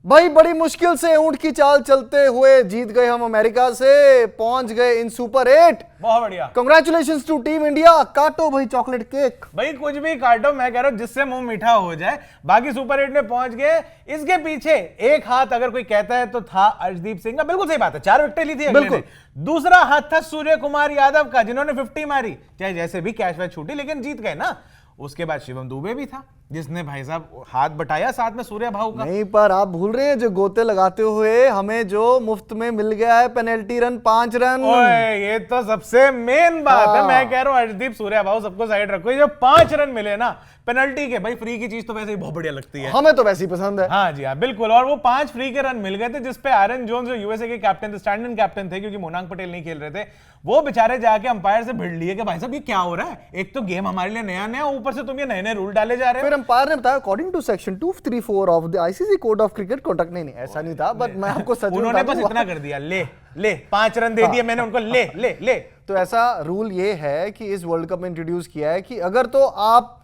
भाई बड़ी मुश्किल से ऊंट की चाल चलते हुए जीत गए हम अमेरिका से, पहुंच गए इन सुपर 8। बहुत बढ़िया, कांग्रेचुलेशंस टू टीम इंडिया। काटो भाई चॉकलेट केक, भाई कुछ भी काटो, मैं कह रहा हूं जिससे मुंह मीठा हो जाए। बाकी सुपर 8 में पहुंच गए, इसके पीछे एक हाथ अगर कोई कहता है तो था अर्शदीप सिंह का। बिल्कुल सही बात है, 4 विकेट ली थी अगले ने। दूसरा हाथ था सूर्य कुमार यादव का, जिन्होंने 50 मारी, चाहे जैसे भी कैच वैच छूटी, लेकिन जीत गए ना। उसके बाद शिवम दुबे भी था, जिसने भाई साहब हाथ बटाया साथ में सूर्य भाऊ का। नहीं पर आप भूल रहे हैं जो गोते लगाते हुए हमें जो मुफ्त में मिल गया है पेनल्टी रन, 5 रन। ओए ये तो सबसे मेन बात है। मैं कह रहा हूं अर्शदीप, सूर्य भाऊ सबको साइड रखो, ये जो 5 रन मिले ना पेनल्टी के, भाई फ्री की चीज तो वैसे ही बहुत बढ़िया लगती है, हमें तो वैसे ही पसंद है। हाँ जी हाँ बिल्कुल। और वो 5 फ्री के रन मिल गए थे, जिसपे आरन जोन्स जो यूएसए के कैप्टन थे, स्टैंड इन कैप्टन थे, क्योंकि मोनांग पटेल नहीं खेल रहे थे, वो बेचारे जाके अंपायर से भिड़ लिए कि भाई साहब ये क्या हो रहा है, एक तो गेम हमारे लिए नया नया, ऊपर से तुम ये नए नए रूल डाले जा रहे हो। फिर अंपायर ने बताया according to section 234 of the ICC code of cricket conduct. नहीं ऐसा नहीं था, बट मैं आपको सच उन्होंने बस इतना कर दिया, ले 5 रन दे दिए मैंने उनको, ले। तो ऐसा रूल ये है कि इस वर्ल्ड कप में इंट्रोड्यूस किया है कि अगर तो आप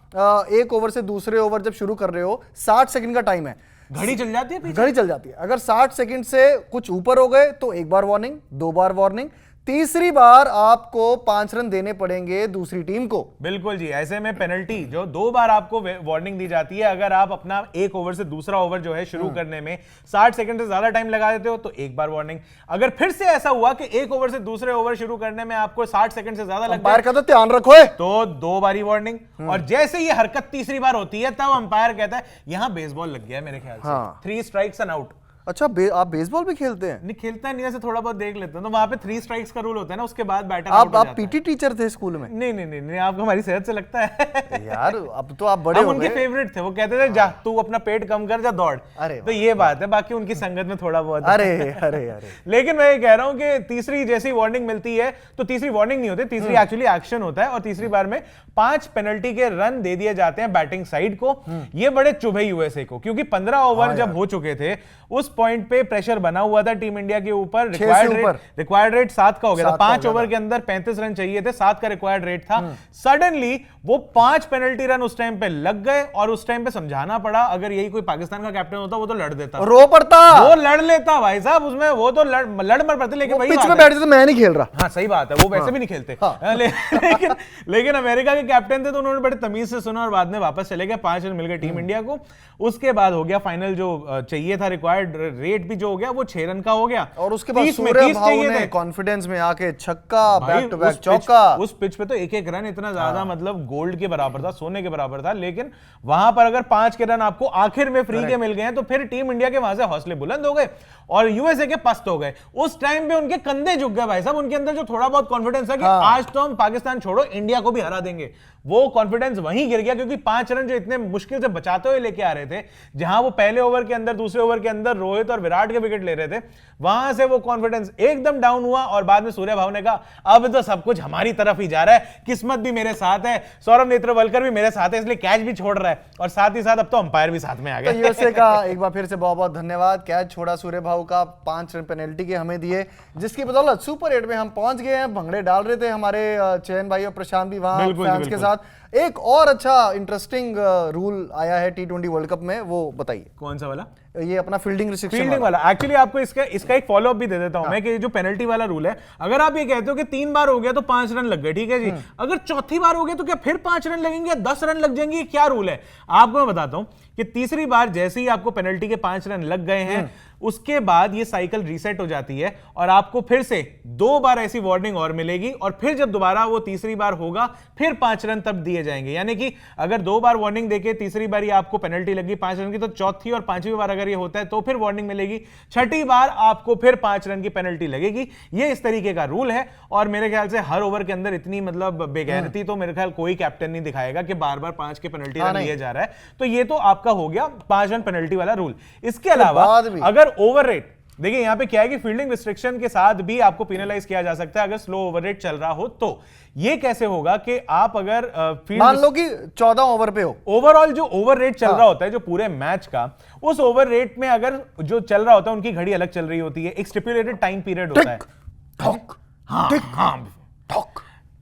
एक ओवर से दूसरे ओवर जब शुरू कर रहे हो, 60 सेकंड का टाइम है, घड़ी चल जाती है पीछे। घड़ी चल जाती है। अगर 60 सेकंड से कुछ ऊपर हो गए तो एक बार वार्निंग, 2 बार वार्निंग, तीसरी बार आपको 5 रन देने पड़ेंगे दूसरी टीम को। बिल्कुल जी, ऐसे में पेनल्टी जो 2 बार आपको वार्निंग दी जाती है, अगर आप अपना एक ओवर से दूसरा ओवर जो है शुरू करने में 60 सेकंड से ज्यादा टाइम लगा देते हो तो एक बार वार्निंग। अगर फिर से ऐसा हुआ कि एक ओवर से दूसरे ओवर शुरू करने में आपको 60 सेकंड से ज्यादा लग जाए, का तो ध्यान रखो है, तो 2 बारी वार्निंग। और जैसे ये हरकत तीसरी बार होती है तब अंपायर कहता है यहां बेसबॉल लग गया है मेरे ख्याल से, 3 स्ट्राइक्स एंड आउट। अच्छा आप बेसबॉल भी खेलते हैं? नहीं खेलता है, नहीं ऐसे थोड़ा बहुत देख लेते हैं, तो वहां पे 3 स्ट्राइक्स का रूल होता है ना, उसके बाद बैटर आप पीटी टीचर थे स्कूल में? नहीं, आपको हमारी सेहत से लगता है यार अब तो आप बड़े हो गए। उनके फेवरेट थे, वो कहते थे जा तू अपना पेट कम कर, जा दौड़। तो ये बात है, बाकी उनकी संगत में थोड़ा बहुत अरे लेकिन मैं ये कह रहा हूं कि तीसरी जैसी वार्निंग मिलती है तो तीसरी वार्निंग नहीं होती, तीसरी एक्चुअली एक्शन होता है, और तीसरी बार में 5 पेनल्टी के रन दे दिए जाते हैं बैटिंग साइड को। ये बड़े चुभे यूएसए को, क्योंकि 15 ओवर जब हो चुके थे उस पॉइंट पे प्रेशर बना हुआ था टीम इंडिया के ऊपर। रिक्वायर्ड रेट 7 का हो गया था, 5 ओवर के अंदर 35 रन चाहिए थे, 7 का रिक्वायर्ड रेट था। सडनली वो 5 पेनल्टी रन उस टाइम पे लग गए, और उस टाइम पे समझाना पड़ा। अगर यही कोई पाकिस्तान का कैप्टन होता वो तो लड़ देता, रो पड़ता, वो लड़ लेता भाई साहब उसमें, वो तो लड़ मर पड़ते। लेकिन वही पिच में बैठते तो मैं नहीं खेल रहा। हाँ सही बात है, वो वैसे भी नहीं खेलते। लेकिन अमेरिका के कैप्टन थे तो उन्होंने बड़े तमीज से सुना और बाद में वापस चले गए। 5 रन मिल गए टीम इंडिया को। उसके बाद हो गया फाइनल, जो चाहिए था रिक्वायर्ड रेट भी जो हो गया वो 6 रन का हो गया, और उसके बाद सूर्य भाऊ ने कॉन्फिडेंस में आके छक्का, बैक टू बैक चौका। उस पिच पे तो एक रन इतना ज्यादा मतलब गोल्ड के बराबर था, सोने के बराबर था। लेकिन वहां पर अगर 5 के रन आपको आखिर में फ्री के मिल गए हैं तो फिर टीम इंडिया के वहां से हौसले बुलंद हो गए और यूएसए के पस्त हो गए। उस टाइम पे उनके कंधे झुक गए भाई साहब, उनके अंदर जो थोड़ा बहुत कॉन्फिडेंस है कि आज तो हम पाकिस्तान छोड़ो इंडिया को भी हरा देंगे, वो कॉन्फिडेंस वहीं गिर गया। क्योंकि 5 रन जो इतने मुश्किल से बचाते हुए लेके आ रहे थे, जहां वो पहले ओवर के अंदर, दूसरे ओवर के अंदर रोहित और विराट के विकेट ले रहे थे, वहां से वो कॉन्फिडेंस एकदम डाउन हुआ। और बाद में सूर्य भाऊ ने कहा अब तो सब कुछ हमारी तरफ ही जा रहा है, किस्मत भी मेरे साथ है, सौरभ नेत्रवलकर भी मेरे साथ है, इसलिए कैच भी छोड़ रहा है, और साथ ही साथ अब तो अंपायर भी साथ में आ गए। तो यूएसए का एक बार फिर से बहुत बहुत धन्यवाद। कैच छोड़ा सूर्य भाऊ का, 5 रन पेनल्टी के हमें दिए, जिसकी बदौलत सुपर 8 में हम पहुंच गए हैं। भंगड़े डाल रहे थे हमारे चयन भाई और प्रशांत भी वहां फैंस के साथ। एक और अच्छा इंटरेस्टिंग रूल आया है T20 वर्ल्ड कप में, वो बताइए। कौन सा वाला? ये अपना फील्डिंग रिस्ट्रिक्शन वाला। एक्चुअली आपको इसका एक फॉलोअप भी दे देता हूं मैं, कि जो पेनल्टी वाला रूल है, अगर आप ये कहते हो कि 3 बार हो गया तो 5 रन लग गए, ठीक है जी, अगर चौथी बार हो गया तो क्या फिर 5 रन लगेंगे, 10 रन लग जाएंगे? क्या रूल है आपको मैं बताता हूं कि तीसरी बार जैसे ही आपको पेनल्टी के 5 रन लग गए हैं, उसके बाद ये साइकिल रीसेट हो जाती है और आपको फिर से 2 बार ऐसी वार्निंग और मिलेगी, और फिर जब दोबारा वो तीसरी बार होगा फिर 5 रन तब दिए जाएंगे। यानी कि अगर 2 बार वार्निंग देके तीसरी बार ही आपको पेनल्टी लगी 5 रन की, तो चौथी और 5वीं बार अगर ये होता है तो फिर वार्निंग मिलेगी, छठी बार आपको फिर 5 रन की पेनल्टी लगेगी। ये इस तरीके का रूल है, और मेरे ख्याल से हर ओवर के अंदर इतनी मतलब बेगैरती तो मेरे ख्याल कोई कैप्टन नहीं दिखाएगा कि बार बार 5 के पेनल्टी रन लिए जा रहा है। तो ये तो आपका हो गया 5 रन पेनल्टी वाला रूल। इसके अलावा अगर ओवर रेट, देखिए यहां पे क्या है कि फील्डिंग रिस्ट्रिक्शन के साथ भी आपको पेनलाइज किया जा सकता है अगर स्लो ओवर रेट चल रहा हो। तो ये कैसे होगा कि आप अगर मान लो कि 14 ओवर पे हो, ओवरऑल जो ओवर रेट चल रहा होता है जो पूरे मैच का, उस ओवर रेट में अगर जो चल रहा होता है उनकी घड़ी अलग चल रही होती है, एक स्टिपुलेटेड टाइम पीरियड होता है।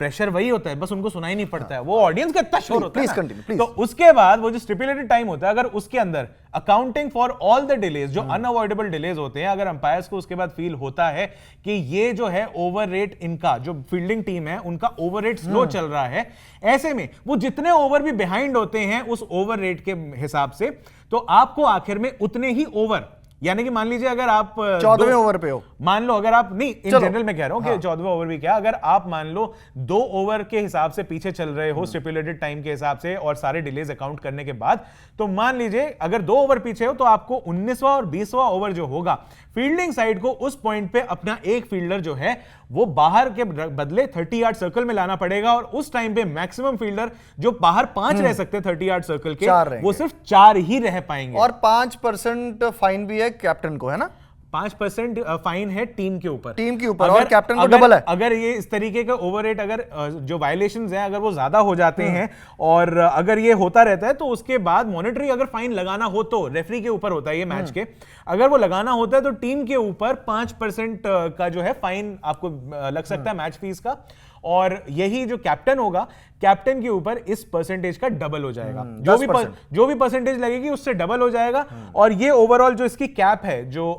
प्रेशर वही होता है, बस उनको सुनाई नहीं पड़ता है, वो ऑडियंस का इतना शोर होता है प्लीज कंटिन्यू प्लीज। तो उसके बाद वो जो स्टिपुलेटेड टाइम होता है, अगर उसके अंदर accounting for all the delays, जो अनअवॉइडेबल डिलेज होते हैं, अगर अंपायर्स को उसके बाद फील होता है कि ये जो है ओवर रेट, इनका जो फील्डिंग टीम है उनका ओवर रेट स्लो चल रहा है, ऐसे में वो जितने ओवर भी बिहाइंड होते हैं उस ओवर रेट के हिसाब से, तो आपको आखिर में उतने ही ओवर, यानी कि मान लीजिए अगर आप 14वें ओवर पे हो, मान लो, अगर आप नहीं, इन जनरल में कह रहा हूं कि 14वां ओवर भी क्या, अगर आप मान लो 2 ओवर के हिसाब से पीछे चल रहे हो स्टिपुलेटेड टाइम के हिसाब से और सारे डिलेज अकाउंट करने के बाद, तो मान लीजिए अगर 2 ओवर पीछे हो तो आपको 19वां और 20वां ओवर जो होगा, फील्डिंग साइड को उस पॉइंट पे अपना एक फील्डर जो है वो बाहर के बदले 30 यार्ड सर्कल में लाना पड़ेगा, और उस टाइम पे मैक्सिमम फील्डर जो बाहर 5 रह सकते 30 यार्ड सर्कल के, वो सिर्फ 4 ही रह पाएंगे। और 5% फाइन भी है कैप्टन को, है ना? 5% फाइन है टीम के ऊपर, और कैप्टन को डबल है। अगर ये इस तरीके का ओवररेट, अगर जो वायलेशंस हैं अगर वो ज्यादा हो जाते हैं और अगर ये होता रहता है, तो उसके बाद मॉनेटरी अगर फाइन लगाना हो तो रेफरी के ऊपर होता है ये मैच के, अगर वो लगाना होता है तो टीम के ऊपर 5% का जो है फाइन आपको लग सकता है मैच फीस का, और यही जो कैप्टन होगा, कैप्टन के ऊपर इस परसेंटेज का डबल हो जाएगा, जो भी परसेंटेज लगेगी उससे डबल हो जाएगा। और ये ओवरऑल जो इसकी कैप है, जो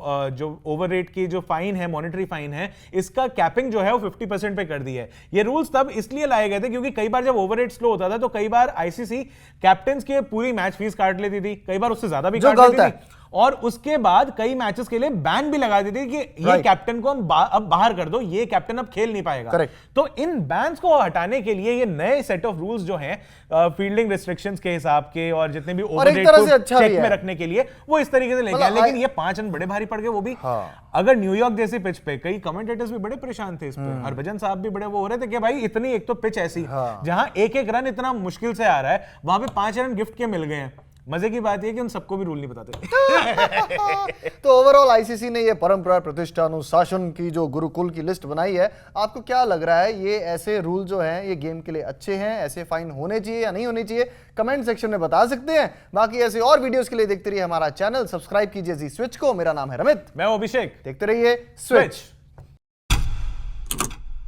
ओवररेट की जो फाइन है, मॉनेटरी फाइन है, इसका कैपिंग जो है वो 50% पे कर दी है। ये रूल्स तब इसलिए लाए गए थे क्योंकि कई बार जब ओवररेट स्लो होता था तो कई बार आईसीसी कैप्टन के पूरी मैच फीस काट लेती थी, कई बार उससे ज्यादा भी काट लेती थी, और उसके बाद कई मैचेस के लिए बैन भी लगा देती थी कि ये कैप्टन को हम अब बाहर कर दो, ये कैप्टन अब खेल नहीं पाएगा। तो इन बैन्स को हटाने के लिए ये नए सेट ऑफ रूल्स जो हैं फील्डिंग रिस्ट्रिक्शंस के हिसाब के और जितने भी ओवररेट को चेक में रखने के लिए, वो इस तरीके से लेके आए। लेकिन ये 5 रन बड़े भारी पड़ गए, वो भी अगर न्यूयॉर्क जैसे पिच पे, कई कमेंटेटर्स भी बड़े परेशान थे इस पे, हरभजन साहब भी बड़े वो हो रहे थे कि भाई इतनी, एक तो पिच ऐसी जहां एक रन इतना मुश्किल से आ रहा है, वहां पे 5 रन गिफ्ट के मिल गए हैं। मजे की बात यह कि उन सबको भी रूल नहीं बताते। तो ओवरऑल आईसीसी ने ये परंपरा, प्रतिष्ठा, अनुशासन की जो गुरुकुल की लिस्ट बनाई है, आपको क्या लग रहा है, ये ऐसे रूल जो हैं ये गेम के लिए अच्छे हैं? ऐसे फाइन होने चाहिए या नहीं होने चाहिए? कमेंट सेक्शन में बता सकते हैं। बाकी ऐसे और वीडियोस के लिए देखते रहिए हमारा चैनल, सब्सक्राइब कीजिए जी स्विच को। मेरा नाम है रमित, मैं अभिषेक, देखते रहिए स्विच।